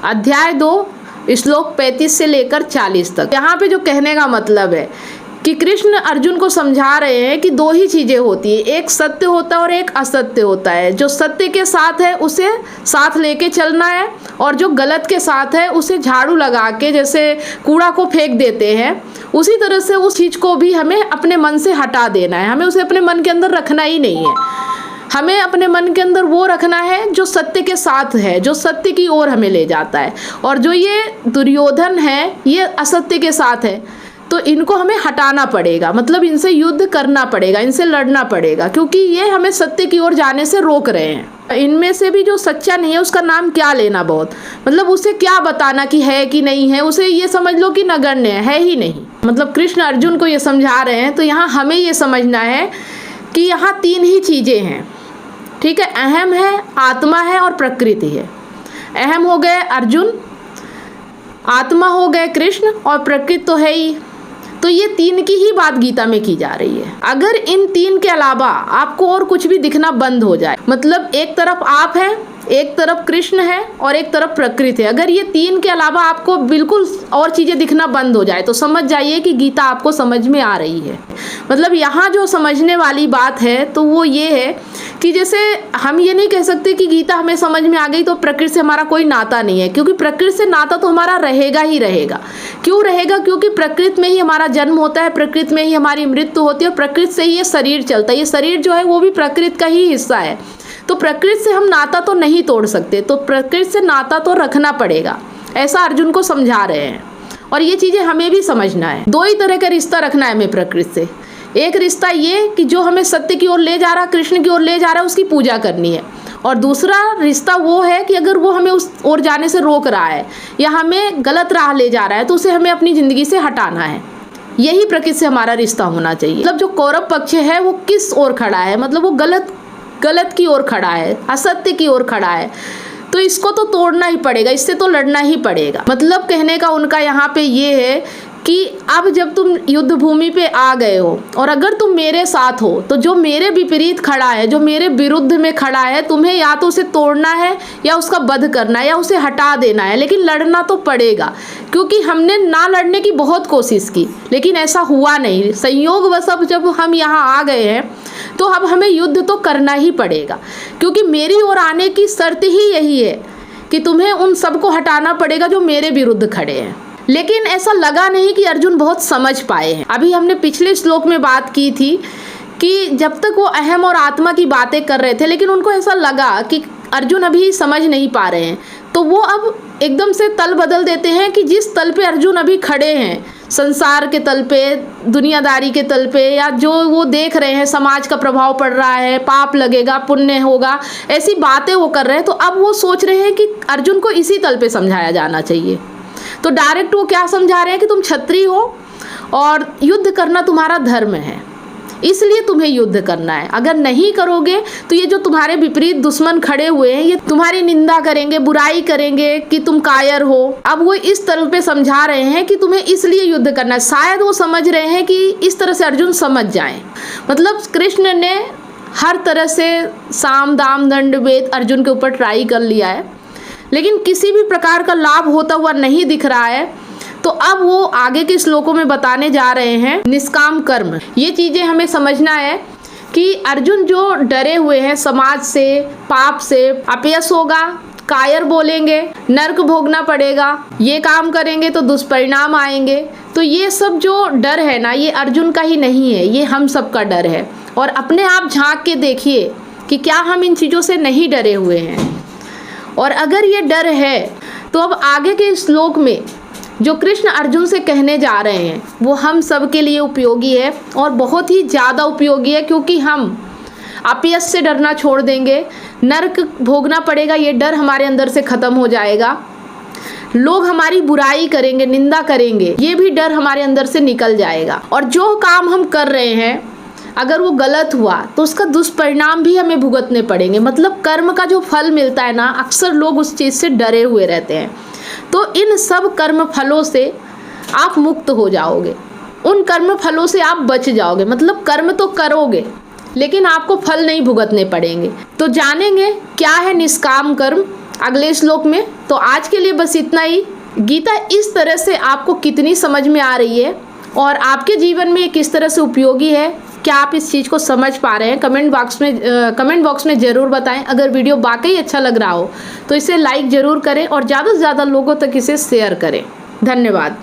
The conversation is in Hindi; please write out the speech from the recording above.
अध्याय 2 श्लोक 35 से लेकर 40 तक। यहाँ पे जो कहने का मतलब है कि कृष्ण अर्जुन को समझा रहे हैं कि दो ही चीज़ें होती है, एक सत्य होता है और एक असत्य होता है। जो सत्य के साथ है उसे साथ लेके चलना है, और जो गलत के साथ है उसे झाड़ू लगा के जैसे कूड़ा को फेंक देते हैं, उसी तरह से उस चीज़ को भी हमें अपने मन से हटा देना है। हमें उसे अपने मन के अंदर रखना ही नहीं है। हमें अपने मन के अंदर वो रखना है जो सत्य के साथ है, जो सत्य की ओर हमें ले जाता है। और जो ये दुर्योधन है ये असत्य के साथ है, तो इनको हमें हटाना पड़ेगा, मतलब इनसे युद्ध करना पड़ेगा, इनसे लड़ना पड़ेगा, क्योंकि ये हमें सत्य की ओर जाने से रोक रहे हैं। इनमें से भी जो सच्चा नहीं है उसका नाम क्या लेना, बहुत मतलब उसे क्या बताना कि है कि नहीं है, उसे ये समझ लो कि नगण्य है ही नहीं। मतलब कृष्ण अर्जुन को ये समझा रहे हैं। तो यहाँ हमें ये समझना है कि यहाँ 3 ही चीज़ें हैं, ठीक है। अहम है, आत्मा है और प्रकृति है। अहम हो गए अर्जुन, आत्मा हो गए कृष्ण, और प्रकृति तो है ही। तो ये 3 की ही बात गीता में की जा रही है। अगर इन 3 के अलावा आपको और कुछ भी दिखना बंद हो जाए, मतलब एक तरफ आप हैं, एक तरफ कृष्ण है और एक तरफ प्रकृति है, अगर ये 3 के अलावा आपको बिल्कुल और चीज़ें दिखना बंद हो जाए तो समझ जाइए कि गीता आपको समझ में आ रही है। मतलब यहाँ जो समझने वाली बात है तो वो ये है कि जैसे हम ये नहीं कह सकते कि गीता हमें समझ में आ गई तो प्रकृति से हमारा कोई नाता नहीं है, क्योंकि प्रकृति से नाता तो हमारा रहेगा ही रहेगा। क्यों रहेगा? क्योंकि प्रकृति में ही हमारा जन्म होता है, प्रकृति में ही हमारी मृत्यु होती है, और प्रकृति से ही ये शरीर चलता है। ये शरीर जो है वो भी प्रकृति का ही हिस्सा है। तो प्रकृति से हम नाता तो नहीं तोड़ सकते, तो प्रकृति से नाता तो रखना पड़ेगा, ऐसा अर्जुन को समझा रहे हैं। और ये चीज़ें हमें भी समझना है। 2 ही तरह का रिश्ता रखना है हमें प्रकृति से। एक रिश्ता ये कि जो हमें सत्य की ओर ले जा रहा है, कृष्ण की ओर ले जा रहा है, उसकी पूजा करनी है। और दूसरा रिश्ता वो है कि अगर वो हमें उस ओर जाने से रोक रहा है या हमें गलत राह ले जा रहा है तो उसे हमें अपनी ज़िंदगी से हटाना है। यही प्रकृति से हमारा रिश्ता होना चाहिए। मतलब जो कौरव पक्ष है वो किस ओर खड़ा है, मतलब वो गलत की ओर खड़ा है, असत्य की ओर खड़ा है, तो इसको तो तोड़ना ही पड़ेगा, इससे तो लड़ना ही पड़ेगा। मतलब कहने का उनका यहाँ पे ये है कि अब जब तुम युद्ध भूमि पे आ गए हो और अगर तुम मेरे साथ हो तो जो मेरे विपरीत खड़ा है, जो मेरे विरुद्ध में खड़ा है, तुम्हें या तो उसे तोड़ना है या उसका वध करना है या उसे हटा देना है, लेकिन लड़ना तो पड़ेगा। क्योंकि हमने ना लड़ने की बहुत कोशिश की लेकिन ऐसा हुआ नहीं। संयोगवश अब जब हम यहाँ आ गए हैं तो अब हमें युद्ध तो करना ही पड़ेगा, क्योंकि मेरी ओर आने की शर्त ही यही है कि तुम्हें उन सबको हटाना पड़ेगा जो मेरे विरुद्ध खड़े हैं। लेकिन ऐसा लगा नहीं कि अर्जुन बहुत समझ पाए हैं। अभी हमने पिछले श्लोक में बात की थी कि जब तक वो अहम और आत्मा की बातें कर रहे थे लेकिन उनको ऐसा लगा कि अर्जुन अभी समझ नहीं पा रहे हैं, तो वो अब एकदम से तल बदल देते हैं कि जिस तल पे अर्जुन अभी खड़े हैं, संसार के तल पे, दुनियादारी के तल पे, या जो वो देख रहे हैं समाज का प्रभाव पड़ रहा है, पाप लगेगा, पुण्य होगा, ऐसी बातें वो कर रहे हैं। तो अब वो सोच रहे हैं कि अर्जुन को इसी तल पे समझाया जाना चाहिए। तो डायरेक्ट वो क्या समझा रहे हैं कि तुम क्षत्रिय हो और युद्ध करना तुम्हारा धर्म है, इसलिए तुम्हें युद्ध करना है। अगर नहीं करोगे तो ये जो तुम्हारे विपरीत दुश्मन खड़े हुए हैं ये तुम्हारी निंदा करेंगे, बुराई करेंगे कि तुम कायर हो। अब वो इस तरह पे समझा रहे हैं कि तुम्हें इसलिए युद्ध करना है। शायद वो समझ रहे हैं कि इस तरह से अर्जुन समझ जाएं। मतलब कृष्ण ने हर तरह से साम दाम दंड भेद अर्जुन के ऊपर ट्राई कर लिया है, लेकिन किसी भी प्रकार का लाभ होता हुआ नहीं दिख रहा है। तो अब वो आगे के श्लोकों में बताने जा रहे हैं निष्काम कर्म। ये चीज़ें हमें समझना है कि अर्जुन जो डरे हुए हैं समाज से, पाप से, अपयश होगा, कायर बोलेंगे, नरक भोगना पड़ेगा, ये काम करेंगे तो दुष्परिणाम आएंगे, तो ये सब जो डर है ना, ये अर्जुन का ही नहीं है, ये हम सब का डर है। और अपने आप झांक के देखिए कि क्या हम इन चीज़ों से नहीं डरे हुए हैं। और अगर ये डर है तो अब आगे के श्लोक में जो कृष्ण अर्जुन से कहने जा रहे हैं वो हम सब के लिए उपयोगी है और बहुत ही ज़्यादा उपयोगी है, क्योंकि हम अपयश से डरना छोड़ देंगे, नरक भोगना पड़ेगा ये डर हमारे अंदर से ख़त्म हो जाएगा, लोग हमारी बुराई करेंगे, निंदा करेंगे, ये भी डर हमारे अंदर से निकल जाएगा। और जो काम हम कर रहे हैं अगर वो गलत हुआ तो उसका दुष्परिणाम भी हमें भुगतने पड़ेंगे। मतलब कर्म का जो फल मिलता है ना, अक्सर लोग उस चीज़ से डरे हुए रहते हैं। तो इन सब कर्म फलों से आप मुक्त हो जाओगे, उन कर्म फलों से आप बच जाओगे। मतलब कर्म तो करोगे लेकिन आपको फल नहीं भुगतने पड़ेंगे। तो जानेंगे क्या है निष्काम कर्म अगले श्लोक में। तो आज के लिए बस इतना ही। गीता इस तरह से आपको कितनी समझ में आ रही है और आपके जीवन में किस तरह से उपयोगी है, क्या आप इस चीज़ को समझ पा रहे हैं, कमेंट बॉक्स में ज़रूर बताएं। अगर वीडियो वाकई अच्छा लग रहा हो तो इसे लाइक ज़रूर करें और ज़्यादा से ज़्यादा लोगों तक इसे शेयर करें। धन्यवाद।